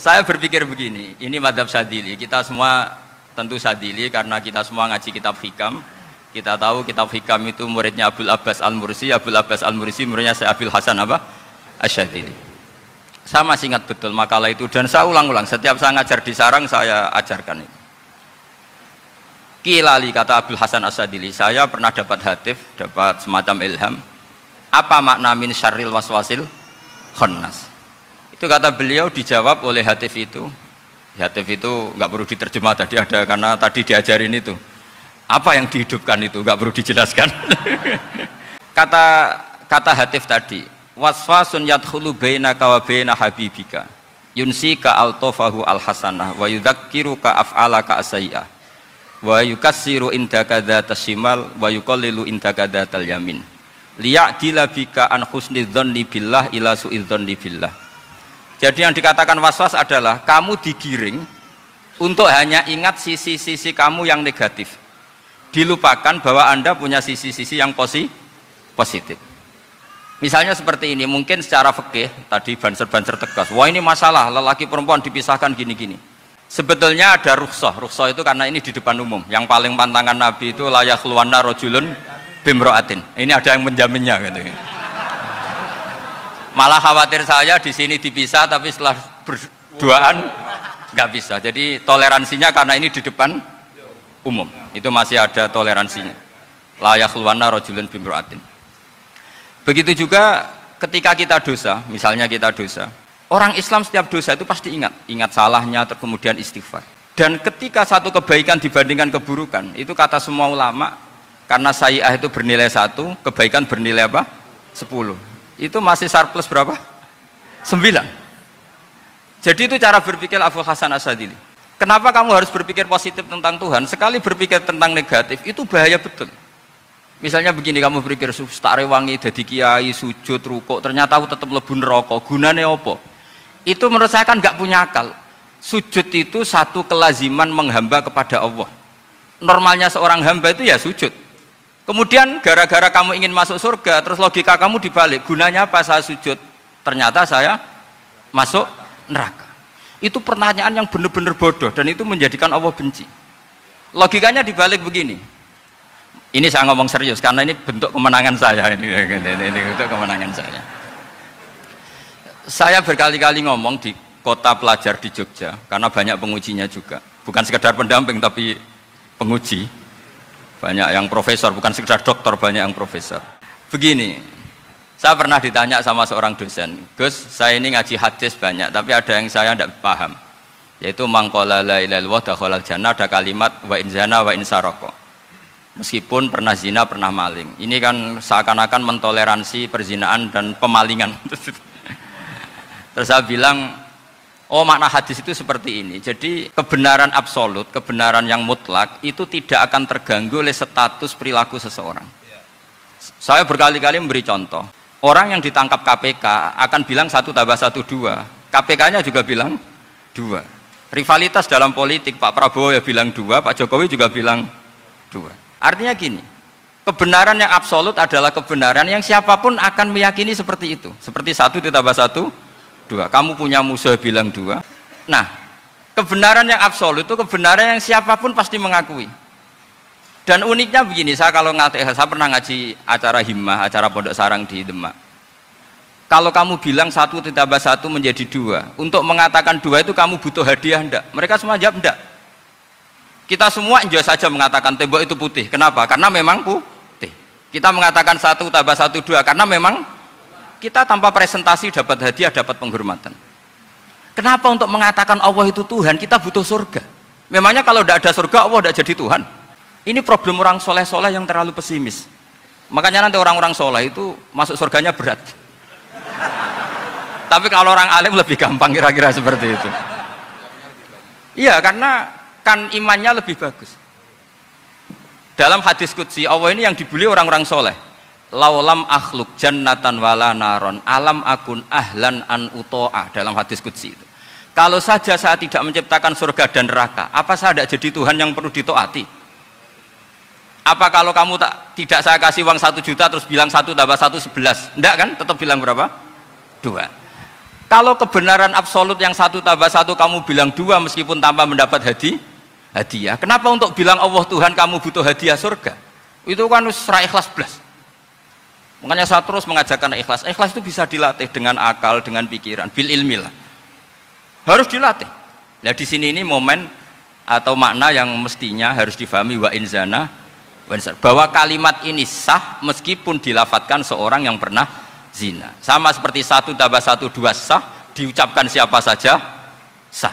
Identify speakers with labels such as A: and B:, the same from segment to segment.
A: Saya berpikir begini, ini madzhab Syadzili. Kita semua tentu Syadzili karena kita semua ngaji kitab hikam. Kita tahu kitab hikam itu muridnya Abul Abbas Al-Mursi. Abul Abbas Al-Mursi muridnya Syekh Abil Hasan apa? Asy-Syadzili. Saya masih ingat betul makalah itu dan saya ulang-ulang. Setiap saya ngajar di sarang saya ajarkan itu. Kilali kata Abul Hasan Asy-Syadzili, saya pernah dapat hatif, dapat semacam ilham. Apa makna min syarril waswasil khannas? Itu kata beliau dijawab oleh hatif itu. Hatif itu nggak perlu diterjemah tadi ada karena tadi diajarin itu. Apa yang dihidupkan itu nggak perlu dijelaskan. kata hatif tadi, waswasun yadkhulu bainaka wa baina habibika yunsika altofahu alhasanah wa yudzakiruka af'alaka asyi'ah wa yukassiru indaka dzatas shimal wa yuqallilu indaka dzatal yamin liya'dila bika an husnidzanni billah ila su'idzanni billah. Jadi yang dikatakan waswas adalah kamu digiring untuk hanya ingat sisi-sisi kamu yang negatif, dilupakan bahwa Anda punya sisi-sisi yang positif. Misalnya seperti ini, mungkin secara fikih tadi banser-banser tegas, wah ini masalah lelaki perempuan dipisahkan gini-gini. Sebetulnya ada rukhsah itu karena ini di depan umum. Yang paling pantangan Nabi itu la yakhluwanna rajulun bimra'atin. Ini ada yang menjaminnya gitu. Malah khawatir saya di sini dipisah tapi setelah berduaan nggak bisa. Jadi toleransinya karena ini di depan umum. Itu masih ada toleransinya. La yakhluwanna rajulun bimra'atin. Begitu juga ketika kita dosa, misalnya kita dosa. Orang Islam setiap dosa itu pasti ingat salahnya, kemudian istighfar. Dan ketika satu kebaikan dibandingkan keburukan, itu kata semua ulama, karena sayyi'ah itu bernilai 1, kebaikan bernilai apa? 10. Itu masih surplus berapa? 9. Jadi itu cara berpikir Abul Hasan Asy-Syadzili. Kenapa kamu harus berpikir positif tentang Tuhan? Sekali berpikir tentang negatif, itu bahaya betul. Misalnya begini, kamu berpikir tak rewangi, jadi kiai, sujud, rukuk, ternyata aku tetap lebu neraka, gunanya apa? Itu menurut saya kan nggak punya akal. Sujud itu satu kelaziman menghamba kepada Allah. Normalnya seorang hamba itu ya sujud. Kemudian gara-gara kamu ingin masuk surga, terus logika kamu dibalik, gunanya apa saya sujud? Ternyata saya masuk neraka. Itu pertanyaan yang benar-benar bodoh dan itu menjadikan Allah benci. Logikanya dibalik begini. Ini saya ngomong serius karena ini bentuk kemenangan saya ini bentuk kemenangan saya. Saya berkali-kali ngomong di kota pelajar di Jogja karena banyak pengujinya juga, bukan sekedar pendamping tapi penguji. Banyak yang profesor, bukan sekedar doktor, banyak yang profesor. Begini, saya pernah ditanya sama seorang dosen, Gus, saya ini ngaji hadis banyak, tapi ada yang saya tidak paham, yaitu mangqala la ilaha illallah dakhalal jannah, ada kalimat wa in zana wa in saraka. Meskipun pernah zina, pernah maling. Ini kan seakan-akan mentoleransi perzinaan dan pemalingan. Terus saya bilang, oh makna hadis itu seperti ini. Jadi kebenaran absolut, kebenaran yang mutlak itu tidak akan terganggu oleh status perilaku seseorang. Saya berkali-kali memberi contoh. Orang yang ditangkap KPK akan bilang 1 tambah 1 2. KPK-nya juga bilang 2. Rivalitas dalam politik, Pak Prabowo ya bilang 2, Pak Jokowi juga bilang 2. Artinya gini, kebenaran yang absolut adalah kebenaran yang siapapun akan meyakini seperti itu. Seperti 1 ditambah 1 2. Kamu punya musuh bilang 2. Nah, kebenaran yang absolut itu kebenaran yang siapapun pasti mengakui. Dan uniknya begini, saya pernah ngaji acara himmah, acara pondok sarang di Demak. Kalau kamu bilang 1 ditambah 1 menjadi 2, untuk mengatakan 2 itu kamu butuh hadiah enggak? Mereka semua jawab enggak. Kita semua enjoy saja mengatakan tembok itu putih. Kenapa? Karena memang putih. Kita mengatakan 1 tambah 1 2 karena memang kita tanpa presentasi dapat hadiah, dapat penghormatan. Kenapa untuk mengatakan Allah itu Tuhan kita butuh surga? Memangnya kalau tidak ada surga Allah tidak jadi Tuhan? Ini problem orang soleh-soleh yang terlalu pesimis. Makanya nanti orang-orang soleh itu masuk surganya berat. Tapi kalau orang alim lebih gampang kira-kira seperti itu. Iya, karena kan imannya lebih bagus. Dalam hadis qudsi Allah ini yang dibuli orang-orang soleh. Laulam akhluk jannatan wala naron alam akun ahlan an uto'a, dalam hadis qudsi itu. Kalau saja saya tidak menciptakan surga dan neraka, apa saya tidak jadi Tuhan yang perlu ditaati? Apa kalau kamu tidak saya kasih uang 1 juta terus bilang 1 tambah 1 11? Enggak kan? Tetap bilang berapa? 2. Kalau kebenaran absolut yang 1 tambah 1 kamu bilang 2 meskipun tanpa mendapat hadiah. Kenapa untuk bilang Allah Tuhan kamu butuh hadiah surga? Itu kan serah ikhlas belas. Makanya saya terus mengajarkan ikhlas. Ikhlas itu bisa dilatih dengan akal, dengan pikiran, bil ilmi lah. Harus dilatih. Nah di sini ini momen atau makna yang mestinya harus difahami wa inzana bahwa kalimat ini sah meskipun dilafatkan seorang yang pernah zina. Sama seperti 1 tambah 1 2 sah, diucapkan siapa saja sah.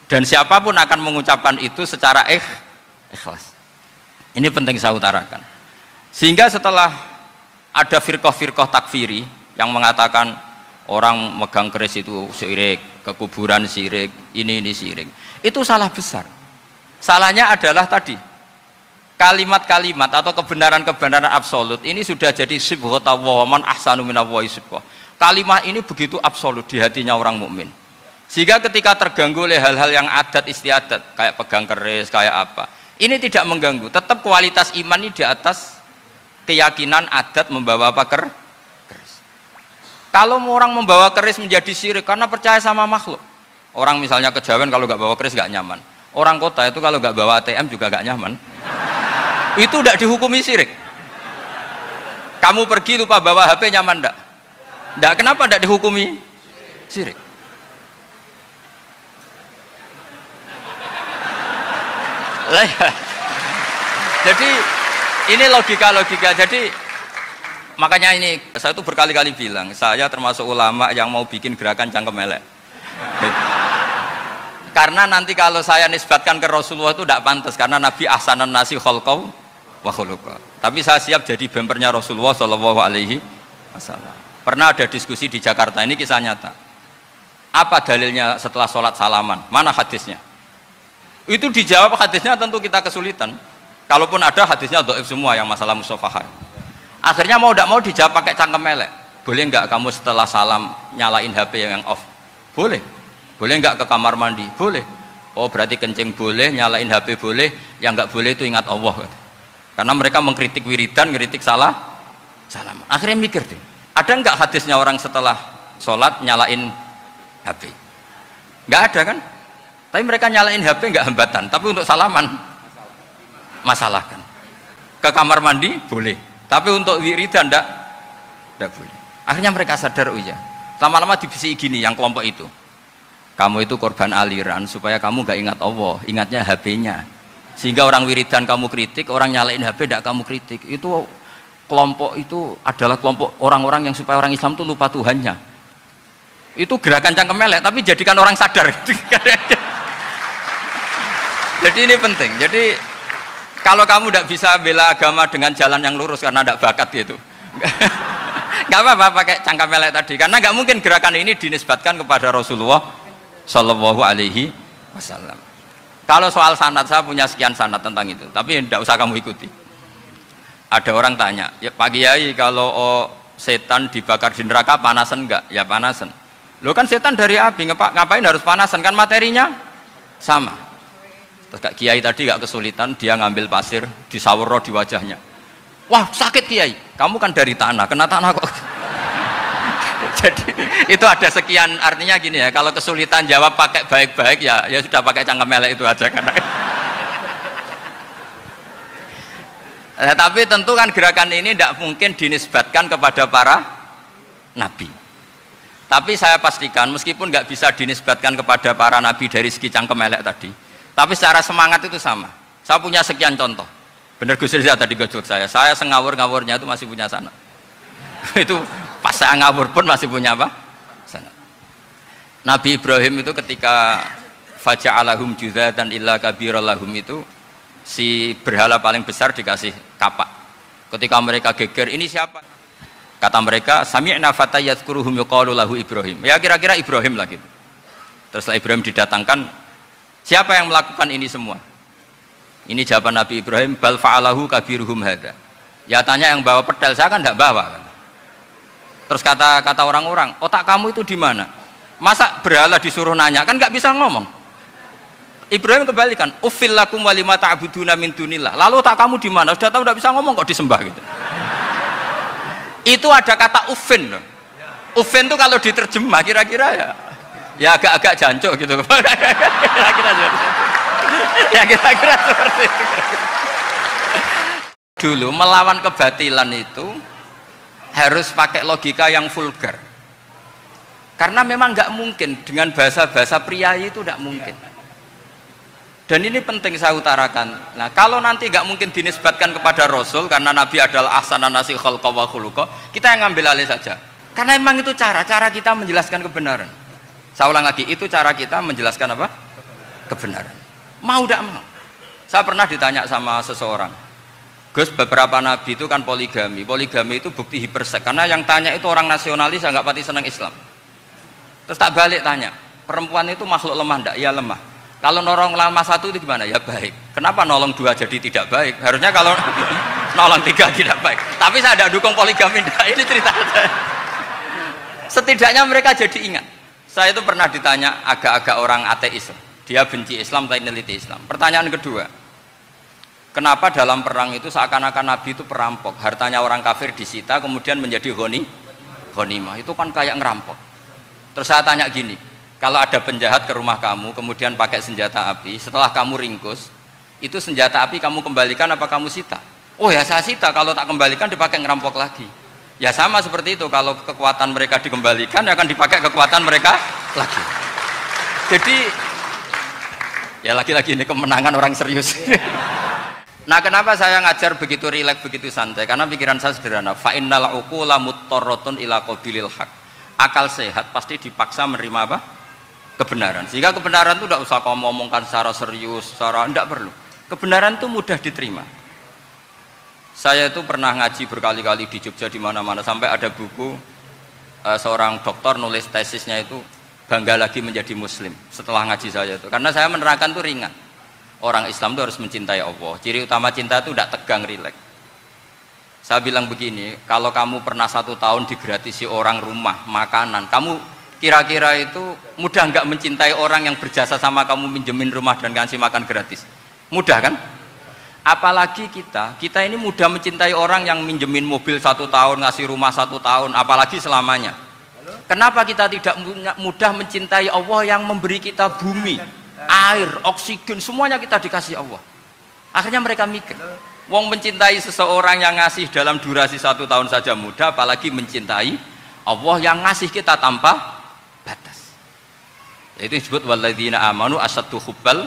A: Dan siapapun akan mengucapkan itu secara ikhlas. Ini penting saya utarakan. Sehingga setelah ada firqah-firqah takfiri yang mengatakan orang megang keris itu syirik, ke kuburan syirik, ini syirik. Itu salah besar. Salahnya adalah tadi kalimat-kalimat atau kebenaran-kebenaran absolut ini sudah jadi sibghata wa man ahsanu minallahi sibghah. Kalimat ini begitu absolut di hatinya orang mukmin. Sehingga ketika terganggu oleh hal-hal yang adat istiadat kayak pegang keris, kayak apa, ini tidak mengganggu. Tetap kualitas iman ini di atas keyakinan adat membawa apa keris. Kalau orang membawa keris menjadi syirik karena percaya sama makhluk. Orang misalnya kejawen kalau nggak bawa keris nggak nyaman. Orang kota itu kalau nggak bawa ATM juga nggak nyaman. Itu tidak dihukumi syirik. Kamu pergi lupa bawa HP nyaman enggak? Enggak, kenapa tidak dihukumi syirik? Jadi ini logika-logika. Jadi makanya ini saya tuh berkali-kali bilang, saya termasuk ulama yang mau bikin gerakan cangkem elek. Karena nanti kalau saya nisbatkan ke Rasulullah itu tidak pantas, karena Nabi ahsanan nasi khalqaw wa khuluqa. Tapi saya siap jadi bempernya Rasulullah Shallallahu Alaihi Wasallam. Pernah ada diskusi di Jakarta, ini kisah nyata. Apa dalilnya setelah sholat salaman? Mana hadisnya? Itu dijawab hadisnya tentu kita kesulitan. Kalaupun ada hadisnya dhaif semua yang masalah musafahah. Akhirnya mau tidak mau dijawab pakai cangkem elek. Boleh nggak kamu setelah salam nyalain HP yang off? Boleh. Boleh nggak ke kamar mandi? Boleh. Oh berarti kencing boleh, nyalain HP boleh, yang nggak boleh itu ingat Allah. Karena mereka mengkritik wiridan, ngeritik salam. Akhirnya mikir deh, ada nggak hadisnya orang setelah sholat nyalain HP? Nggak ada kan? Tapi mereka nyalain HP nggak hambatan, tapi untuk salaman masalah kan. Ke kamar mandi boleh, tapi untuk wiridan nggak boleh. Akhirnya mereka sadar, oh iya. Lama-lama dibisi gini yang kelompok itu. Kamu itu korban aliran supaya kamu gak ingat Allah, ingatnya HP-nya. Sehingga orang wiridan kamu kritik, orang nyalain HP tidak kamu kritik. Itu kelompok itu adalah kelompok orang-orang yang supaya orang Islam itu lupa Tuhannya. Itu gerakan cangkem elek, tapi jadikan orang sadar. Jadi ini penting. Jadi kalau kamu tidak bisa bela agama dengan jalan yang lurus karena tidak bakat gitu, nggak apa-apa pakai cangkem elek tadi. Karena nggak mungkin gerakan ini dinisbatkan kepada Rasulullah Shallallahu Alaihi Wasallam. Kalau soal sanad, saya punya sekian sanad tentang itu, tapi tidak usah kamu ikuti. Ada orang tanya, ya Pak Kiai, kalau setan dibakar di neraka panasan enggak? Ya panasan. Lo kan setan dari api, ngapain harus panasan? Kan materinya sama. Terus Kak Kiai tadi gak kesulitan, dia ngambil pasir, disawero di wajahnya. Wah sakit Kiai, kamu kan dari tanah, kena tanah kok. Jadi itu ada sekian, artinya gini ya, kalau kesulitan jawab pakai baik-baik ya sudah pakai cangkem elek itu aja kan. Tapi tentu kan gerakan ini tidak mungkin dinisbatkan kepada para nabi. Tapi saya pastikan meskipun nggak bisa dinisbatkan kepada para nabi dari segi cangkem elek tadi, tapi secara semangat itu sama. Saya punya sekian contoh. Bener Gus Rizal tadi gojok saya sengawur-ngawurnya itu masih punya sanad. Itu pas saya ngawur pun masih punya apa? Sanad. Nabi Ibrahim itu ketika faja'alahum juzatan illa kabirallahum itu si berhala paling besar dikasih kapak. Ketika mereka geger, ini siapa? Kata mereka, sami'na fata yadhkuruhum yuqalu lahu Ibrahim. Ya kira-kira Ibrahim lah gitu. Terus Ibrahim didatangkan, siapa yang melakukan ini semua? Ini jawaban Nabi Ibrahim, bal fa'alahu kabiruhum hadza. Ya tanya yang bawa pedal, saya kan tidak bawa kan. Terus kata orang-orang, otak kamu itu di mana? Masa berhala disuruh nanya, kan nggak bisa ngomong. Ibrahim kembalikan, uffil lakum walima ta'buduna min dunillah. Lalu otak kamu di mana? Sudah tahu nggak bisa ngomong kok disembah gitu. Itu ada kata uffin loh. Uffin itu kalau diterjemah kira-kira ya Ya agak-agak jancuk gitu. Kira-kira seperti itu. Dulu melawan kebatilan itu harus pakai logika yang vulgar. Karena memang nggak mungkin dengan bahasa-bahasa priayi itu nggak mungkin. Dan ini penting saya utarakan. Nah, kalau nanti nggak mungkin dinisbatkan kepada Rasul karena Nabi adalah ahsanan nasi khalqa wa khuluqa, kita yang ngambil alih saja. Karena memang itu cara kita menjelaskan kebenaran. Saya ulang lagi, itu cara kita menjelaskan apa? Kebenaran. Mau tidak mau. Saya pernah ditanya sama seseorang, Gus, beberapa nabi itu kan poligami. Poligami itu bukti hipersek. Karena yang tanya itu orang nasionalis yang nggak pati senang Islam. Terus tak balik tanya, perempuan itu makhluk lemah enggak? Ya lemah. Kalau nolong lama satu itu gimana? Ya baik. Kenapa nolong dua jadi tidak baik? Harusnya kalau nolong tiga tidak baik. Tapi saya tidak dukung poligami. Ini cerita. Setidaknya mereka jadi ingat. Saya itu pernah ditanya agak-agak orang ateis. Dia benci Islam tapi neliti Islam. Pertanyaan kedua, kenapa dalam perang itu seakan-akan Nabi itu perampok? Hartanya orang kafir disita kemudian menjadi ghanimah. Itu kan kayak ngerampok. Terus saya tanya gini, kalau ada penjahat ke rumah kamu kemudian pakai senjata api, setelah kamu ringkus, itu senjata api kamu kembalikan apa kamu sita? Oh ya saya sita, kalau tak kembalikan dipakai ngerampok lagi. Ya sama seperti itu, kalau kekuatan mereka dikembalikan akan dipakai kekuatan mereka lagi. Jadi ya lagi-lagi ini kemenangan orang serius. Nah, kenapa saya ngajar begitu rileks, begitu santai? Karena pikiran saya sederhana. Fa innal uqula muttarratun ila qabilil haq. Akal sehat pasti dipaksa menerima apa? Kebenaran. Sehingga kebenaran itu tidak usah kamu ngomongkan secara serius, secara tidak perlu. Kebenaran itu mudah diterima. Saya itu pernah ngaji berkali-kali di Jogja di mana-mana sampai ada buku seorang dokter nulis tesisnya itu bangga lagi menjadi muslim setelah ngaji saya itu. Karena saya menerangkan itu ringan. Orang Islam itu harus mencintai Allah. Ciri utama cinta itu tidak tegang, rileks. Saya bilang begini, kalau kamu pernah 1 tahun digratisi orang rumah, makanan, kamu kira-kira itu mudah nggak mencintai orang yang berjasa sama kamu minjemin rumah dan kasih makan gratis? Mudah kan? Apalagi kita ini mudah mencintai orang yang minjemin mobil 1 tahun, ngasih rumah 1 tahun, apalagi selamanya. Kenapa kita tidak mudah mencintai Allah yang memberi kita bumi, air, oksigen, semuanya kita dikasih Allah? Akhirnya mereka mikir, wong mencintai seseorang yang ngasih dalam durasi 1 tahun saja mudah, apalagi mencintai Allah yang ngasih kita tanpa batas. Itu disebut walladzina amanu asaddu hubbal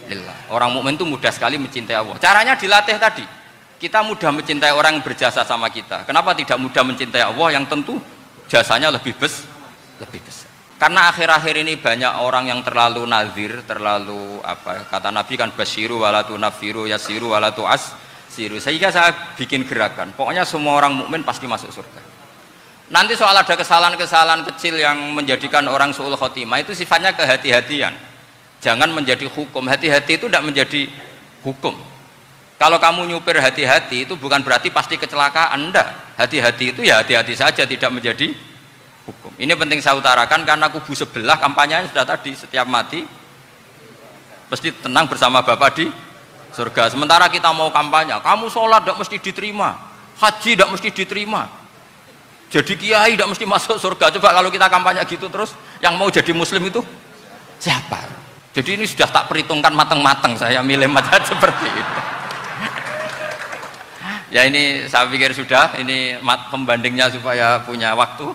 A: lillah. Orang mukmin itu mudah sekali mencintai Allah. Caranya dilatih tadi. Kita mudah mencintai orang yang berjasa sama kita. Kenapa tidak mudah mencintai Allah yang tentu jasanya lebih besar? Karena akhir-akhir ini banyak orang yang terlalu nazir, terlalu apa? Kata Nabi kan basyiru walatu nafiru yasiru walatu asiru. Sehingga saya bikin gerakan. Pokoknya semua orang mukmin pasti masuk surga. Nanti soal ada kesalahan-kesalahan kecil yang menjadikan orang su'ul khotimah itu sifatnya kehati-hatian. Jangan menjadi hukum. Hati-hati itu tidak menjadi hukum. Kalau kamu nyupir hati-hati itu bukan berarti pasti kecelakaan. Enggak. Hati-hati itu ya hati-hati saja, tidak menjadi hukum. Ini penting saya utarakan karena kubu sebelah kampanyenya sudah tadi, setiap mati pasti tenang bersama Bapak di surga. Sementara kita mau kampanye, kamu sholat tidak mesti diterima, haji tidak mesti diterima, jadi kiai tidak mesti masuk surga. Coba kalau kita kampanye gitu terus, yang mau jadi muslim itu siapa? Jadi ini sudah tak perhitungkan matang-matang, saya milih macam seperti itu. Ya ini saya pikir sudah, ini pembandingnya supaya punya waktu.